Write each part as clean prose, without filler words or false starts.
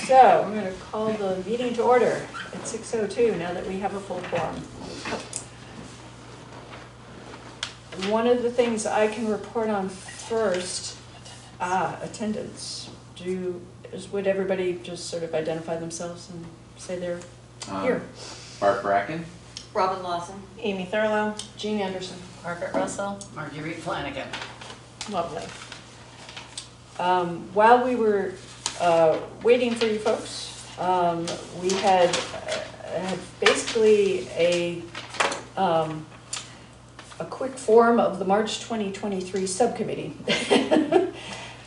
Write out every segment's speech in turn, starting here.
So I'm going to call the meeting to order at 6:02 now that we have a full quorum. One of the things I can report on first, attendance. Would everybody just sort of identify themselves and say they're here? Bart Bracken. Robin Lawson. Amy Thurlow. Jean Anderson. Margaret Russell. Marguerite Flanagan. Lovely. While we were waiting for you folks, we had basically a quick form of the March 2023 subcommittee.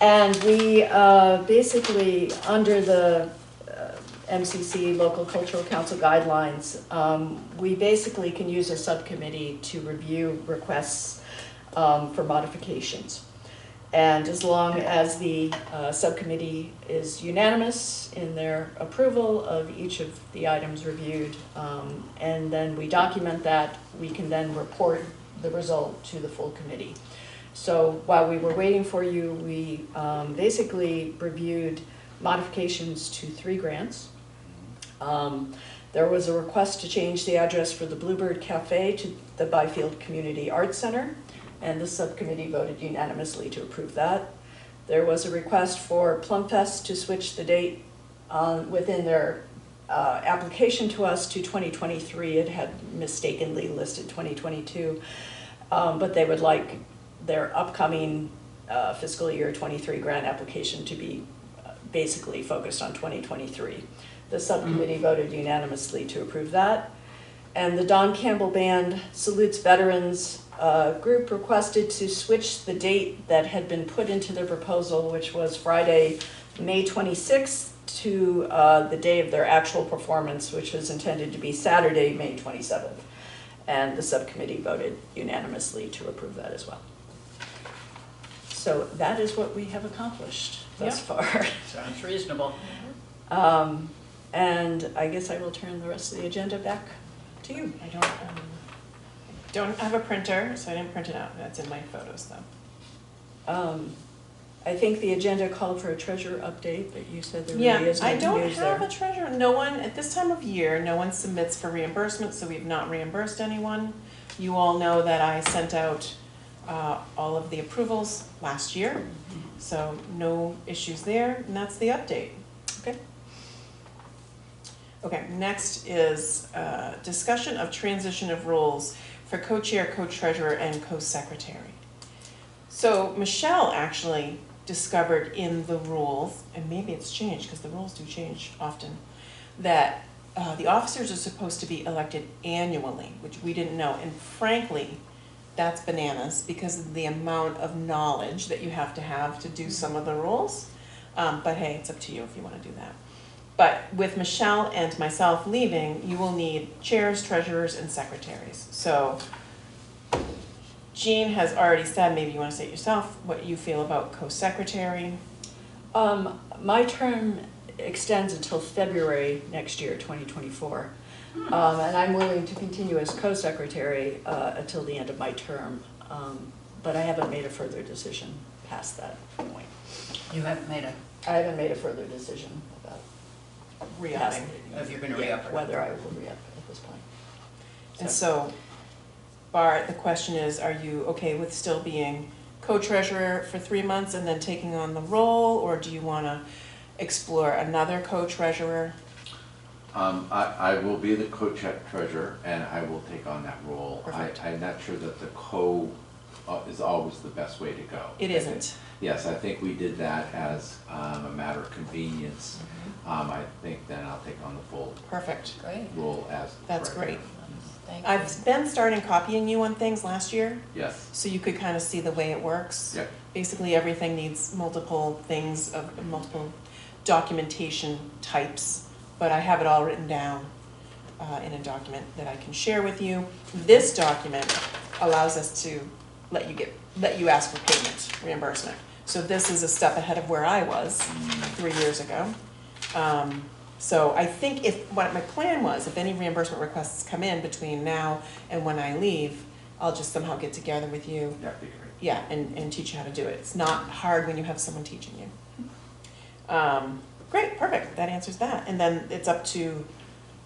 And we basically, under the MCC Local Cultural Council guidelines, we basically can use a subcommittee to review requests for modifications. And as long as the subcommittee is unanimous in their approval of each of the items reviewed, and then we document that, we can then report the result to the full committee. So while we were waiting for you, we basically reviewed modifications to 3 grants. There was a request to change the address for the Bluebird Cafe to the Byfield Community Arts Center, and the subcommittee voted unanimously to approve that. There was a request for Plum Fest to switch the date within their application to us to 2023. It had mistakenly listed 2022, but they would like their upcoming fiscal year 23 grant application to be basically focused on 2023. The subcommittee voted unanimously to approve that. And the Don Campbell Band Salutes Veterans group requested to switch the date that had been put into their proposal, which was Friday, May 26th, to the day of their actual performance, which was intended to be Saturday, May 27th. And the subcommittee voted unanimously to approve that as well. So that is what we have accomplished thus far. Sounds reasonable. And I guess I will turn the rest of the agenda back to you. I don't have a printer, so I didn't print it out. That's in my photos, though. I think the agenda called for a treasurer update, but you said there Yeah, really isn't I any don't news have there. a treasurer. No one, at this time of year, no one submits for reimbursement, so we've not reimbursed anyone. You all know that I sent out all of the approvals last year, so no issues there, and that's the update. Okay. Okay, next is discussion of transition of roles for co-chair, co-treasurer, and co-secretary. So Michelle actually discovered in the rules, and maybe it's changed because the rules do change often, that the officers are supposed to be elected annually, which we didn't know. And frankly, that's bananas because of the amount of knowledge that you have to do some of the rules. But hey, it's up to you if you want to do that. But with Michelle and myself leaving, you will need chairs, treasurers, and secretaries. So Jean has already said, maybe you want to say it yourself, what you feel about co-secretary. My term extends until February next year, 2024. And I'm willing to continue as co-secretary until the end of my term. But I haven't made a further decision past that point. You haven't made I haven't made a further decision about Re-upping. if you're going to re-up or whether I will re-up at this point. And so, Bart, the question is, are you okay with still being co-treasurer for 3 months and then taking on the role, or do you want to explore another co-treasurer? I will be the co-treasurer and I will take on that role. Perfect. I'm not sure that the co is always the best way to go. It isn't. Yes, I think we did that as a matter of convenience. I think then I'll take on the full Perfect. Great. role as the That's treasurer. great. Thank you. I've been starting copying you on things last year, Yes. so you could kind of see the way it works. Yep. Basically, everything needs multiple things, of multiple documentation types, but I have it all written down in a document that I can share with you. This document allows us to let you ask for payment, reimbursement. So this is a step ahead of where I was 3 years ago. So I think what my plan was, if any reimbursement requests come in between now and when I leave, I'll just somehow get together with you. That'd be great. Yeah, and teach you how to do it. It's not hard when you have someone teaching you. great, perfect, that answers that. And then it's up to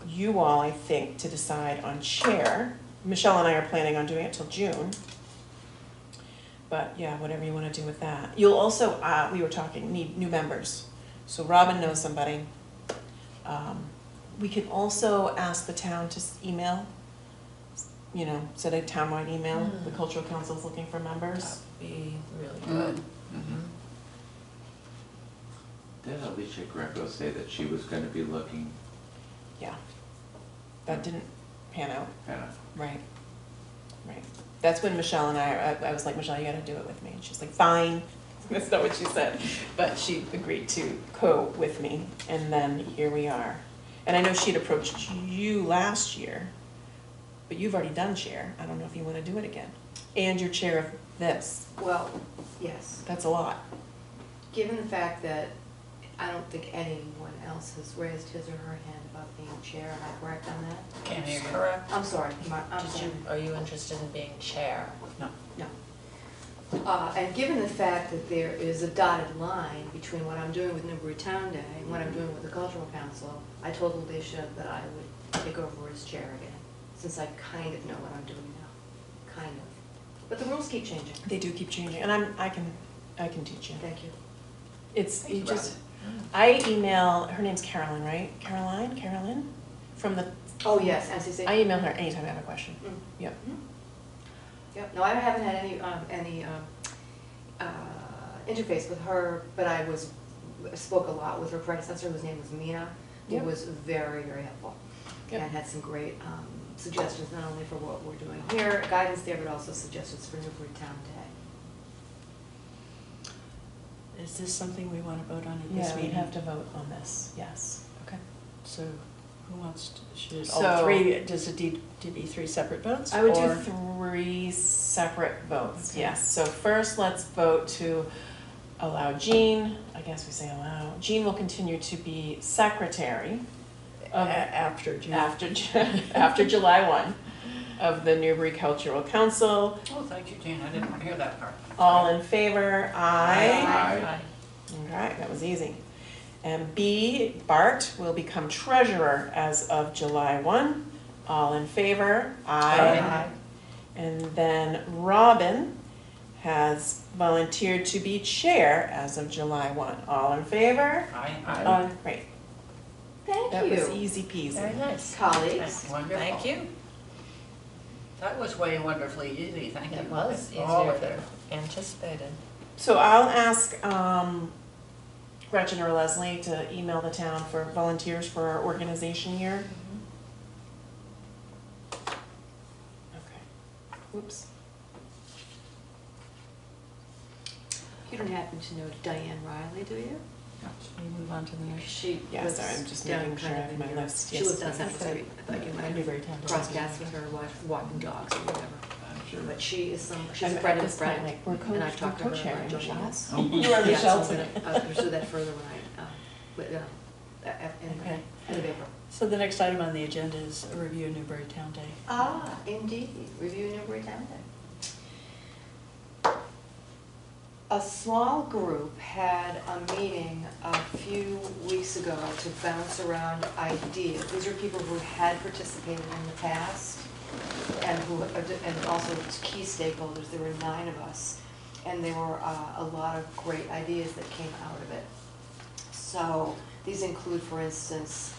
you all, I think, to decide on chair. Michelle and I are planning on doing it till June. But yeah, whatever you wanna do with that. You'll also, we were talking, need new members. So Robin knows somebody. We can also ask the town to email, you know, send a townwide email. The cultural council's looking for members. That'd be really good. Mhm. Did Alicia Greco say that she was gonna be looking Yeah. That didn't pan out. kind of? Right. Right. That's when Michelle and I was like, Michelle, you gotta do it with me. And she's like, fine. That's not what she said. But she agreed to co with me. And then here we are. And I know she'd approached you last year, but you've already done chair. I don't know if you wanna do it again. And you're chair of this. Well, yes, That's a lot. given the fact that I don't think anyone else has raised his or her hand about being chair, am I correct on that? Can't hear you. Correct. I'm sorry, I'm Did sorry. you, are you interested in being chair? No. And given the fact that there is a dotted line between what I'm doing with Newbury Town Day and what I'm doing with the Cultural Council, I told Alicia that I would take over as chair again, since I kind of know what I'm doing now, kind of. But the rules keep changing. They do keep changing, and I can teach you. Thank you. It's, Thank you you, just, I email, her name's Carolyn, right? Carolyn? From the, Oh, yes, NCC. I email her anytime I have a question. Mm. Yep. Yep, no, I haven't had any interface with her, but I spoke a lot with her predecessor, whose name was Mina, who Yep. was very, very helpful. Yep. And had some great suggestions, not only for what we're doing here, guidance there, but also suggestions for Newbury Town Day. Is this something we want to vote on at this Yeah, we meeting? have to vote on this, yes. Okay, so who wants to, should So- all three, does it need to be three separate votes? I would do or- 3 separate votes, Okay. yes. So first, let's vote to allow Jean, I guess we say allow, Jean will continue to be secretary of After June. after July 1 of the Newbury Cultural Council. Oh, thank you, Jane, I didn't hear that part. All in favor? Aye. Aye. All right, that was easy. And B, Bart will become treasurer as of July 1. All in favor? Aye. And then Robin has volunteered to be chair as of July 1. All in favor? Aye. Great. Thank That was you, easy peasy. Very nice. colleagues. Wonderful. Thank you. That was way wonderfully easy, thank you. It was All easier of it. than anticipated. So I'll ask Gretchen or Leslie to email the town for volunteers for our organization year. Okay. Whoops. You don't happen to know Diane Riley, do you? Should we move on to the next? She Yeah, was sorry, I'm just down making sure kind I of have in my your- list. She Yes, lives down yes, South yes. Street. I thought you might Newbury Town have Day. crossed paths with her walking dogs or whatever. I'm sure. But she is she's I'm a friend at of this a point, friend, like, we're and I've talked to her co-chairing, about joining Michelle. us. Oh. You are Yeah, so Michelle I'm tonight. gonna pursue that further when Okay. end of April. So the next item on the agenda is a review of Newbury Town Day. Ah, indeed, review Newbury Town Day. A small group had a meeting a few weeks ago to bounce around ideas. These are people who had participated in the past and and also key stakeholders. There were 9 of us, and there were a lot of great ideas that came out of it. So these include, for instance,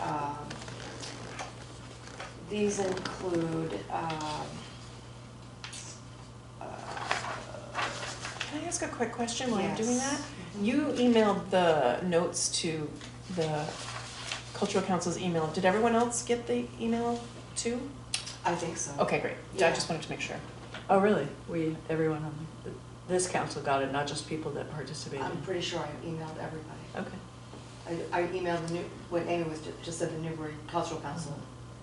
Can I ask a quick question while you're doing that? Yes. You emailed the notes to the cultural council's email. Did everyone else get the email too? I think so. Okay, great. I Yeah. just wanted to make sure. Oh, really? Everyone on this council got it, not just people that participated? I'm pretty sure I emailed everybody. Okay. I emailed when Amy was just said the Newbury Cultural Council,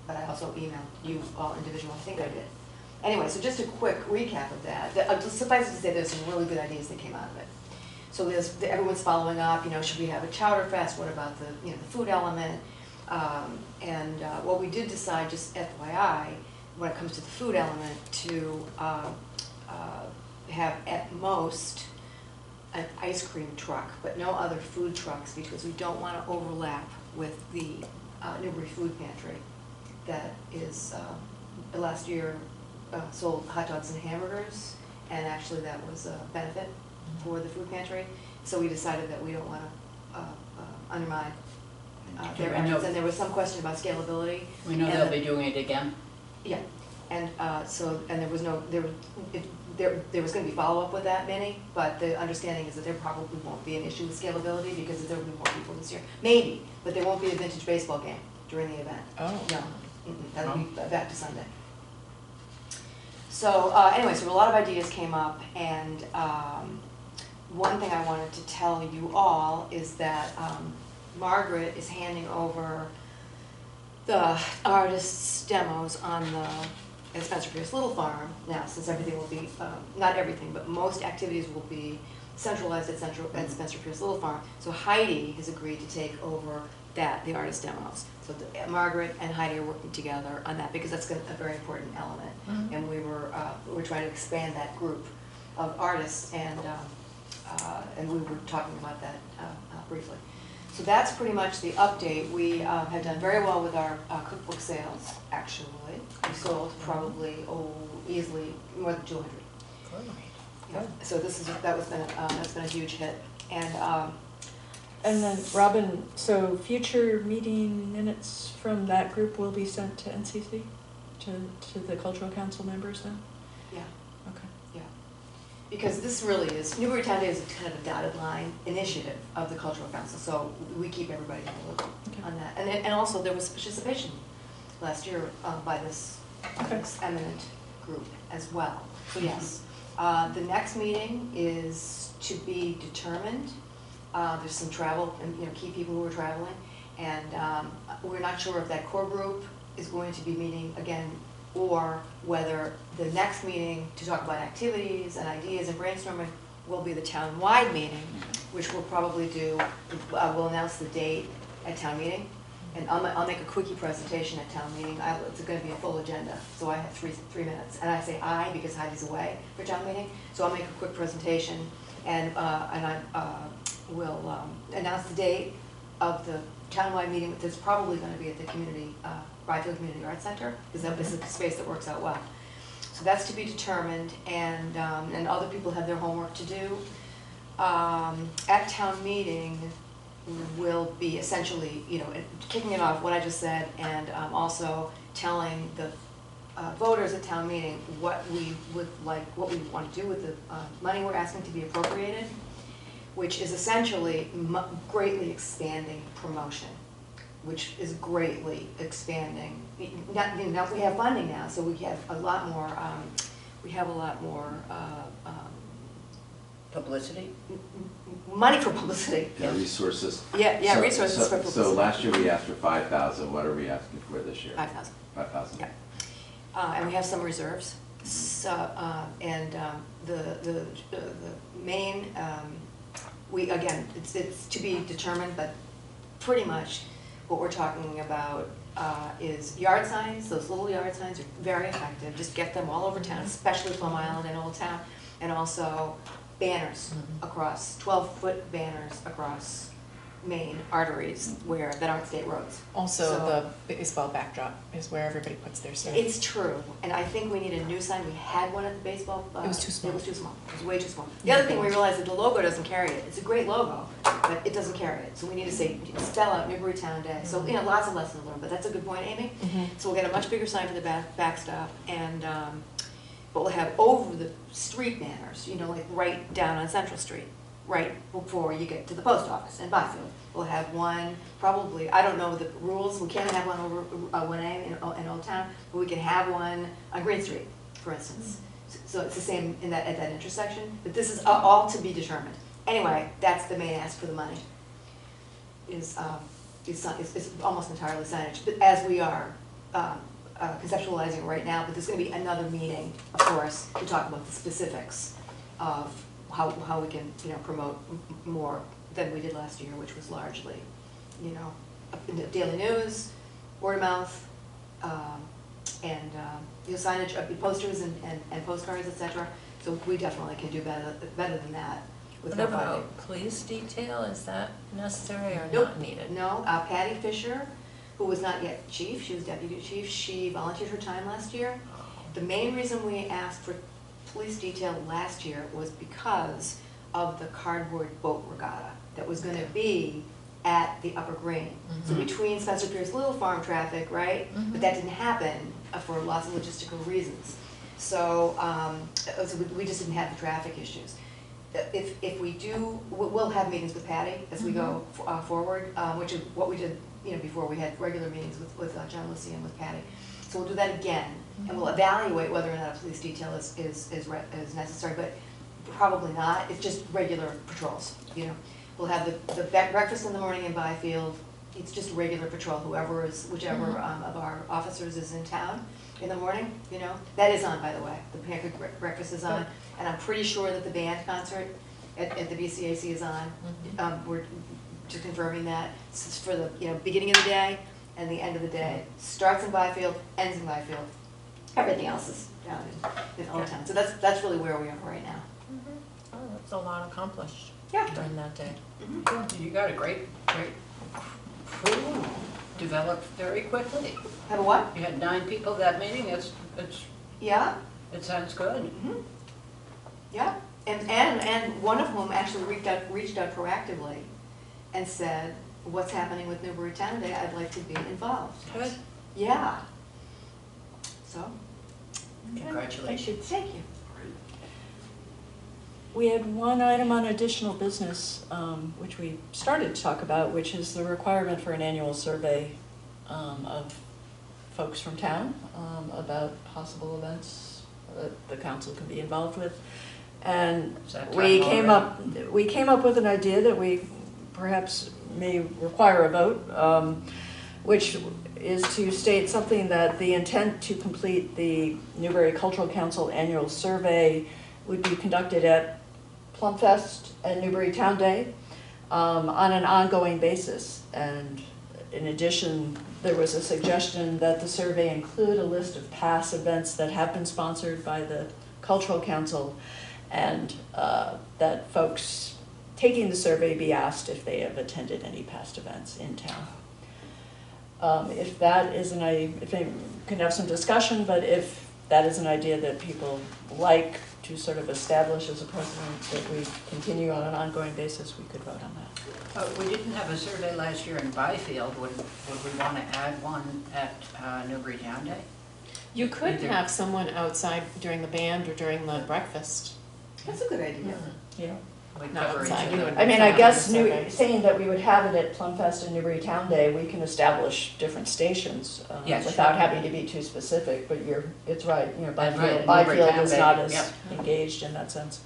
but I also emailed you all individually, I think I did. Anyway, so just a quick recap of that. Suffice it to say, there's some really good ideas that came out of it. So everyone's following up, should we have a chowder fest? What about the food element? What we did decide, just FYI, when it comes to the food element, to have at most an ice cream truck, but no other food trucks, because we don't want to overlap with the Newbury Food Pantry that is, last year sold hot dogs and hamburgers, and actually that was a benefit for the food pantry. So we decided that we don't want to undermine their I know- efforts, and there was some question about scalability. We know And they'll the- be doing it again. Yeah, and and there was no, there was gonna be follow-up with that, Minnie, but the understanding is that there probably won't be an issue with scalability because there'll be more people this year. Maybe, but there won't be a vintage baseball game during the event. Oh. No, that'll be back to Sunday. So, anyway, so a lot of ideas came up, and one thing I wanted to tell you all is that Margaret is handing over the artists' demos on at Spencer Pierce Little Farm now, since everything will be, not everything, but most activities will be centralized at Spencer Pierce Little Farm. So Heidi has agreed to take over the artist demos. So Margaret and Heidi are working together on that because that's a very important element. Mhm. And we're trying to expand that group of artists, and we were talking about that briefly. So that's pretty much the update. We have done very well with our cookbook sales, actually. We sold probably, easily more than 200. Yeah. So that's been a huge hit. And then, Robin, so future meeting minutes from that group will be sent to NCC, to the cultural council members then? Yeah. Okay. Yeah, because this really is, Newbury Town Day is kind of a dotted line initiative of the Cultural Council, so we keep everybody in the loop Okay. on that. And also, there was participation last year by this eminent group as well. So yes, the next meeting is to be determined. There's some travel, and key people who are traveling, and we're not sure if that core group is going to be meeting again, or whether the next meeting to talk about activities and ideas and brainstorming will be the town-wide meeting, which we'll probably do. We'll announce the date at town meeting, and I'll make a quickie presentation at town meeting. It's going to be a full agenda, so I have three minutes, and I say I because Heidi's away for town meeting, so I'll make a quick presentation, and we'll announce the date of the town-wide meeting. That's probably going to be at the Byfield Community Arts Center, because that is a space that works out well. So that's to be determined, and other people have their homework to do. At town meeting, will be essentially, kicking it off, what I just said, and also telling the voters at town meeting what we would like, what we want to do with the money we're asking to be appropriated, which is essentially greatly expanding promotion, which is greatly expanding. We have funding now, so we have a lot more. Publicity? Money for publicity. Yeah, resources. Yeah, So- resources so- for publicity. So last year we asked for 5,000, what are we asking for this year? 5,000. 5,000? Yeah. And we have some reserves. So, the main, again, it's to be determined, but pretty much what we're talking about is yard signs. Those little yard signs are very effective. Just get them all over town, especially Plum Island and Old Town, and also banners across, 12-foot banners across main arteries that aren't state roads. Also, So- the baseball backdrop is where everybody puts their sign. It's true, and I think we need a new sign. We had one at the baseball. It was too small. It was too small. It was way too small. The other thing we realized is the logo doesn't carry it. It's a great logo, but it doesn't carry it. So we need to spell out Newbury Town Day. So, lots of lessons learned, but that's a good point, Amy. Mhm. So we'll get a much bigger sign for the backstop, and, but we'll have over the street banners, like right down on Central Street, right before you get to the post office in Byfield. We'll have one, probably, I don't know the rules, we can't have one over 1A in Old Town, but we can have one on Green Street, for instance. So it's the same at that intersection, but this is all to be determined. Anyway, that's the main ask for the money, is almost entirely signage, but as we are conceptualizing it right now, but there's gonna be another meeting, of course, to talk about the specifics of how we can, promote more than we did last year, which was largely, in the daily news, word of mouth, and signage, posters and postcards, etc. So we definitely can do better than that. with What no funding. about police detail, is that necessary or Nope. not needed? No, Patty Fisher, who was not yet chief, she was deputy chief, she volunteered her time last year. The main reason we asked for police detail last year was because of the cardboard boat regatta that was gonna be at the Upper Green. So between Spencer Pierce Little Farm traffic, right? But that didn't happen for lots of logistical reasons. So, we just didn't have the traffic issues. If we do, we'll have meetings with Patty as we go forward, which is what we did, before we had regular meetings with John Lucy and with Patty. So we'll do that again, and we'll evaluate whether or not a police detail is necessary, but probably not. It's just regular patrols, We'll have the breakfast in the morning in Byfield. It's just regular patrol, whichever of our officers is in town in the morning, That is on, by the way. The pancake breakfast is on, and I'm pretty sure that the band concert at the BCAC is on. We're just confirming that. This is for the, beginning of the day and the end of the day. Starts in Byfield, ends in Byfield. Everything else is down in Old Town. So that's really where we are right now. Oh, that's a lot accomplished Yeah. during that day. You got a great crew developed very quickly. Have a what? You had 9 people that meeting, Yeah. it sounds good. Yeah, and one of whom actually reached out proactively and said, what's happening with Newbury Town Day, I'd like to be involved. Good. Yeah. So, Congratulations. thank you. We had one item on additional business, which we started to talk about, which is the requirement for an annual survey of folks from town about possible events that the council can be involved with. And Is that we time came up with an idea that we perhaps may require a vote, which is to state something that the intent to complete the Newbury Cultural Council annual survey would be conducted at Plumfest and Newbury Town Day on an ongoing basis. And in addition, there was a suggestion that the survey include a list of past events that have been sponsored by the Cultural Council, and that folks taking the survey be asked if they have attended any past events in town. If that is if they can have some discussion, but if that is an idea that people like to sort of establish as a precedent that we continue on an ongoing basis, we could vote on that. We didn't have a survey last year in Byfield. Would we want to add one at Newbury Town Day? You could Either. have someone outside during the band or during the breakfast. That's a good idea. Yeah. We'd Not cover each outside, of you them. would- I mean, I guess Survey. saying that we would have it at Plumfest and Newbury Town Day, we can establish different stations Yes, without sure. having to be too specific, but it's right, right, Byfield Newbury Byfield Town is Day, not as yep. engaged in that sense.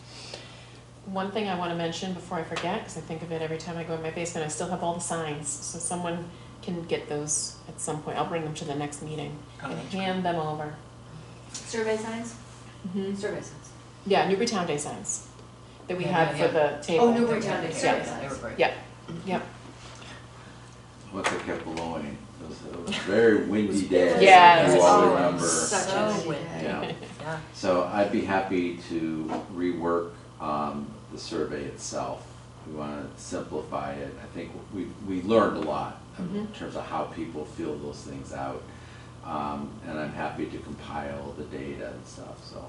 One thing I want to mention before I forget, because I think of it every time I go in my basement, I still have all the signs, so someone can get those at some point. I'll bring them to the next meeting Oh, and that's hand them over. Survey signs? Mm-hmm. Survey signs. Yeah, Newbury Town Day signs that we Yeah, have yeah, for the table. Oh, Newbury Town Day Yeah, survey they signs. were great. Yep, yep. Once it kept blowing, it was a very windy day. Yeah, You it's all so remember. Such So a windy windy. day. Yeah. Yeah. So I'd be happy to rework the survey itself. We want to simplify it. I think we learned a lot in terms of how people feel those things out. And I'm happy to compile the data and stuff, so.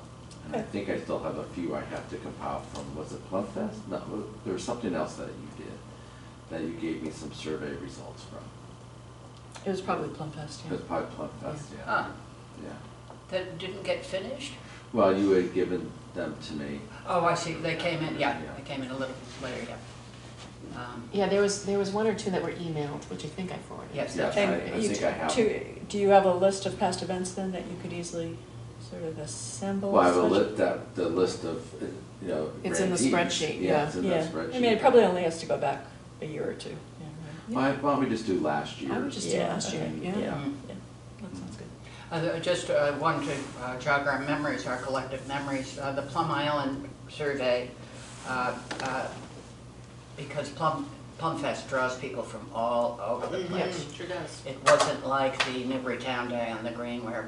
And I think I still have a few I have to compile from, was it Plumfest? No, there was something else that you did, that you gave me some survey results from. It was probably Plumfest, It was probably Plumfest, Huh, yeah. that didn't get finished? Well, you had given them to me. Oh, I see, they came in, yeah, Yeah. they came in a little later, yeah. Yeah, there was one or two that were emailed, which I think I forwarded. Yes, Yes, that's I right. And you think I have. do you have a list of past events then that you could easily sort of assemble? Well, I have such- the list of, It's in the grantees. spreadsheet, Yeah, yeah. it's in the Yeah, spreadsheet. I mean, it probably only has to go back a year or two. Yeah, right. Why don't we just do last year's? I would just do last year, okay, yeah. Yeah, Mm. yeah, that sounds good. Just one to jog our memories, our collective memories, the Plum Island survey, because Plumfest draws people from all over the place. Sure does. It wasn't like the Newbury Town Day on the Green where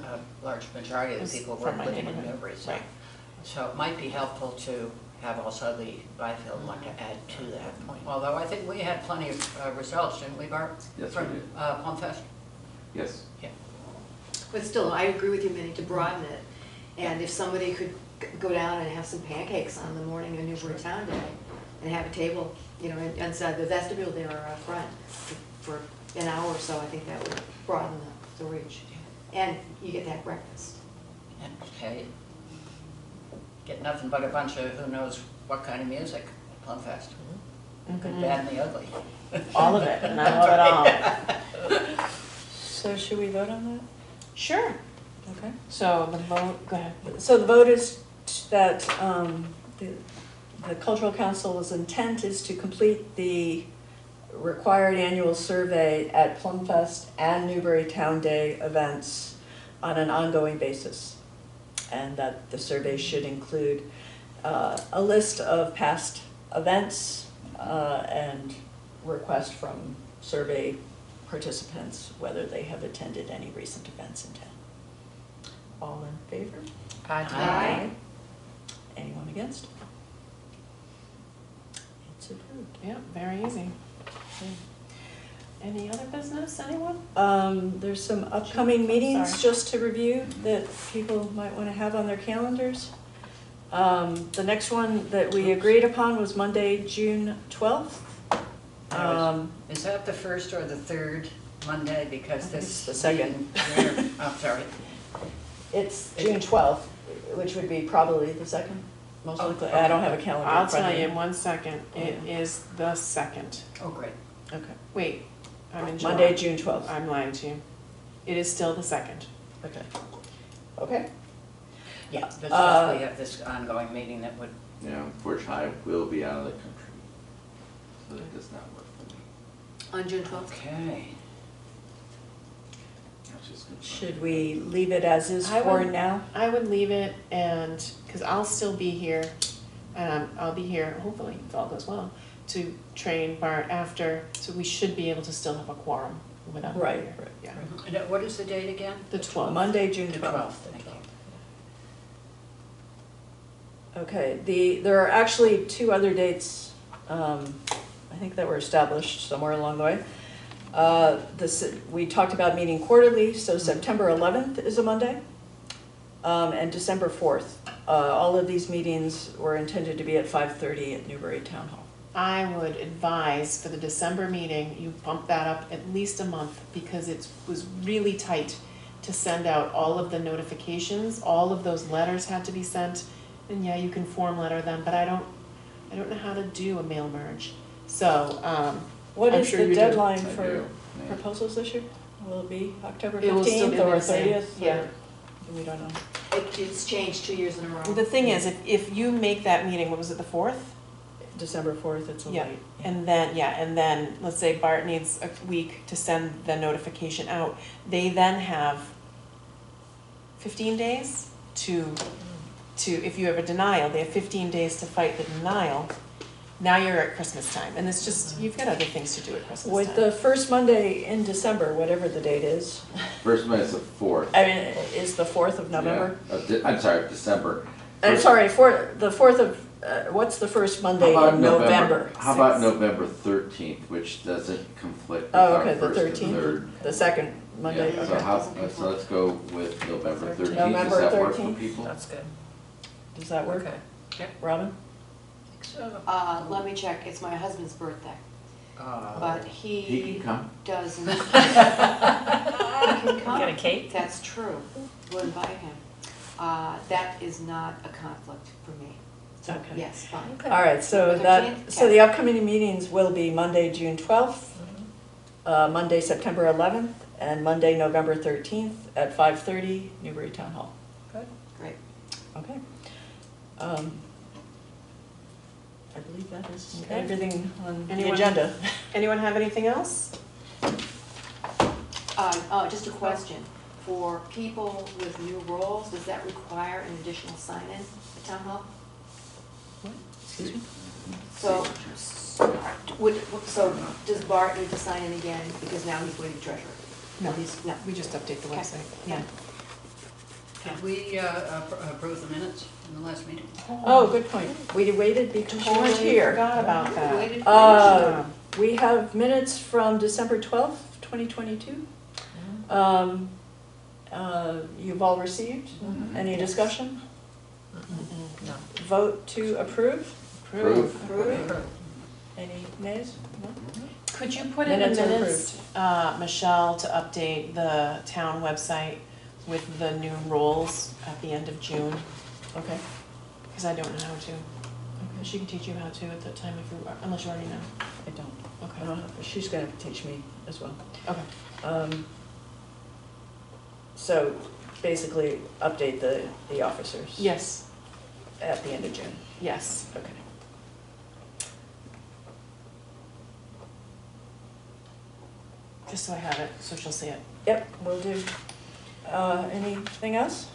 a large majority of It's the people were from my living in neighborhood, Newbury. So, right. so it might be helpful to have also the Byfield one to add to that point. Well, Although I think we had plenty of results, didn't we, Bart? Yes, we From did. Plumfest? Yes. But still, I agree with you, Minnie, to broaden it. And if somebody could go down and have some pancakes on the morning of Newbury Town Day and have a table, you know, inside the vestibule there or out front for an hour or so, I think that would broaden the reach. And you get that breakfast. And hey, get nothing but a bunch of who knows what kind of music at Plumfest. Good, bad, and the ugly. All of it, and I love it all. So should we vote on Sure. that? Okay. So the vote, go ahead. So the vote is that the Cultural Council's intent is to complete the required annual survey at Plumfest and Newbury Town Day events on an ongoing basis. And that the survey should include a list of past events and request from survey participants whether they have attended any recent events in town. All in favor? Aye. Anyone against? It's approved. Yeah, very easy. Any other business, anyone? There's some upcoming meetings Sorry. just to review that people might want to have on their calendars. The next one that we agreed upon was Monday, June 12th. Is that the first or the third Monday? Because this. It's the second. meeting- I'm sorry. It's June 12th, which would be probably the second, most Oh, likely. okay. I don't have a calendar I'll in front tell of you me. in 1 second. It is the 2nd. Oh, great. Okay. Wait, I'm in July. Monday, June 12th. I'm lying to you. It is still the 2nd. Okay. Okay. Yeah, this is, Uh, we have this ongoing meeting that would, Yeah, unfortunately, I will be out of the country, so that does not work for me. On June 12th? okay. Which is good. Should we leave it as is I for would- now? I would leave it and, because I'll still be here, I'll be here, hopefully, if all goes well, to train Bart after, so we should be able to still have a quorum without me Right, here. right, Yeah, And what is the date again? the 12th. Monday, June The 12th. 12th, thank you. Okay, there are actually two other dates, I think that were established somewhere along the way. We talked about meeting quarterly, so September 11th is a Monday, and December 4th. All of these meetings were intended to be at 5:30 at Newbury Town Hall. I would advise for the December meeting, you bump that up at least a month because it was really tight to send out all of the notifications. All of those letters had to be sent. And yeah, you can form letter them, but I don't know how to do a mail merge. So, What I'm is sure the you do. deadline I for do, yeah. proposals this year? Will it be October It will still 15th be or the same, 30th? yeah. or- We don't know. It's changed 2 years in a row. the thing is, if you make that meeting, what was it, the 4th? December 4th, it's a Yeah, late. and then, let's say Bart needs a week to send the notification out. They then have 15 days to, if you have a denial, they have 15 days to fight the denial. Now you're at Christmas time, and it's just, you've got other things to do at Christmas With time. the first Monday in December, whatever the date is, First one is the 4th. I mean, is the 4th of November? Yeah. I'm sorry, December. I'm First- sorry, the 4th of, what's the first Monday How about in November? How about November 13th, which doesn't conflict with Oh, our okay, the first and 13th, third? the second Monday, Yeah, okay. so let's go with November 13th. November Does that work for 13th? people? That's good. Does that work? Okay. Yep. Robin? So, Let me check, it's my husband's birthday, but He he can come. doesn't. He can come. Get a cake? That's true, we'll invite him. That is not a conflict for me. So, Okay. yes, fine. Okay. All right, so November that, 13th? so the upcoming meetings will be Monday, June 12th, Monday, September 11th, and Monday, November 13th at 5:30, Newbury Town Hall. Great. Okay. I believe that is Okay. everything on the Anyone- agenda. Anyone have anything else? Just a question, for people with new roles, does that require an additional sign-in at Town Hall? Excuse me? So, does Bart need to sign in again, because now he's going to be treasurer? No, No. we just update the Okay. website, yeah. did we approve the minutes? in the last meeting. Oh, good point. We waited because you weren't Totally here. forgot about We that. waited for Uh, We have minutes from December 12th, 2022. You've all received? Any discussion? No. Vote to approve? Approve. Approve. Any nays? No? Could you put in the Minutes are minutes, Michelle, to update the town website with the new rules at the end of June? Okay. Because I don't know how to. She can teach you how to at that time if you, unless you already know. I don't. Okay. I don't have, she's gonna teach me as well. Okay. So basically, update the officers. Yes, At the end of June. yes. Okay. Just so I have it, so she'll see it. Yep, will do. Anything else?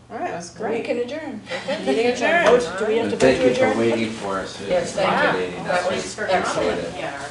All right, that was We great. can adjourn. Meeting adjourned. Vote, do we have to vote Thank to you for adjourn? waiting for us. Yes, thank you. Accommodating us. That was excellent. Appreciate it. Yeah,